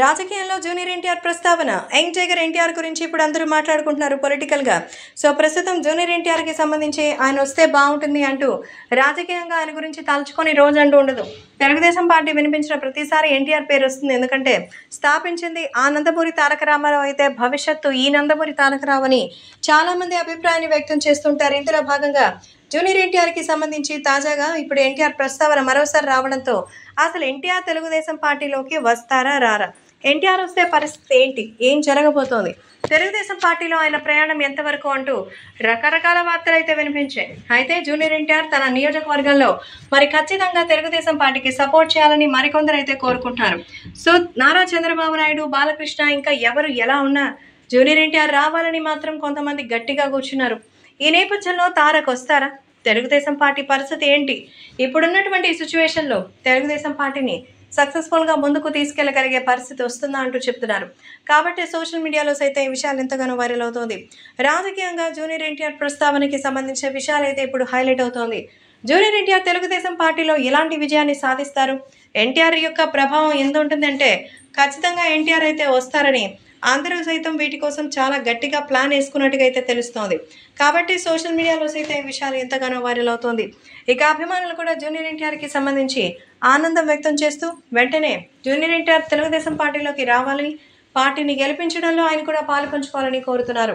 రాజకీయాల్లో జూనియర్ ఎన్టీఆర్ ప్రస్తావన young tiger NTR గురించి ఇప్పుడు అందరూ మాట్లాడుకుంటున్నారు పొలిటికల్గా. సో ప్రస్తుతం జూనియర్ ఎన్టీఆర్కి సంబంధించి ఆయన వస్తే బాగుంటుంది అంటూ రాజకీయంగా ఆయన గురించి తలుచుకొని రోజు అంటూ ఉండదు. తెలుగుదేశం పార్టీ వినిపించిన ప్రతిసారి ఎన్టీఆర్ పేరు వస్తుంది. ఎందుకంటే స్థాపించింది ఆ నందమూరి తారక రామారావు అయితే భవిష్యత్తు ఈ నందమూరి తారకరావు అని చాలామంది అభిప్రాయాన్ని వ్యక్తం చేస్తుంటారు. ఇందులో భాగంగా జూనియర్ ఎన్టీఆర్కి సంబంధించి తాజాగా ఇప్పుడు ఎన్టీఆర్ ప్రస్తావన మరోసారి రావడంతో అసలు ఎన్టీఆర్ తెలుగుదేశం పార్టీలోకి వస్తారా రారా, ఎన్టీఆర్ వస్తే పరిస్థితి ఏంటి, ఏం జరగబోతోంది, తెలుగుదేశం పార్టీలో ఆయన ప్రయాణం ఎంతవరకు అంటూ రకరకాల వార్తలు అయితే వినిపించాయి. అయితే జూనియర్ ఎన్టీఆర్ తన నియోజకవర్గంలో మరి ఖచ్చితంగా తెలుగుదేశం పార్టీకి సపోర్ట్ చేయాలని మరికొందరు అయితే కోరుకుంటున్నారు. సో నారా చంద్రబాబు నాయుడు, బాలకృష్ణ ఇంకా ఎవరు ఎలా ఉన్నా జూనియర్ ఎన్టీఆర్ రావాలని మాత్రం కొంతమంది గట్టిగా కూర్చున్నారు. ఈ నేపథ్యంలో తారక్ వస్తారా, తెలుగుదేశం పార్టీ పరిస్థితి ఏంటి, ఇప్పుడున్నటువంటి సిచ్యువేషన్లో తెలుగుదేశం పార్టీని సక్సెస్ఫుల్గా ముందుకు తీసుకెళ్లగలిగే పరిస్థితి వస్తుందా అంటూ చెప్తున్నారు. కాబట్టి సోషల్ మీడియాలో సైతం ఈ విషయాలు ఎంతగానో వైరల్ అవుతోంది. రాజకీయంగా జూనియర్ ఎన్టీఆర్ ప్రస్తావనకి సంబంధించిన విషయాలు అయితే ఇప్పుడు హైలైట్ అవుతోంది. జూనియర్ ఎన్టీఆర్ తెలుగుదేశం పార్టీలో ఎలాంటి విజయాన్ని సాధిస్తారు, ఎన్టీఆర్ యొక్క ప్రభావం ఎంత ఉంటుందంటే ఖచ్చితంగా ఎన్టీఆర్ అయితే వస్తారని అందరూ సైతం వీటి కోసం చాలా గట్టిగా ప్లాన్ వేసుకున్నట్టుగా అయితే తెలుస్తోంది. కాబట్టి సోషల్ మీడియాలో సైతం ఈ విషయాలు ఎంతగానో వైరల్ అవుతోంది. ఇక అభిమానులు కూడా జూనియర్ ఎన్టీఆర్కి సంబంధించి ఆనందం వ్యక్తం చేస్తూ వెంటనే జూనియర్ ఎన్టీఆర్ తెలుగుదేశం పార్టీలోకి రావాలని, పార్టీని గెలిపించడంలో ఆయన కూడా పాలు పంచుకోవాలని కోరుతున్నారు.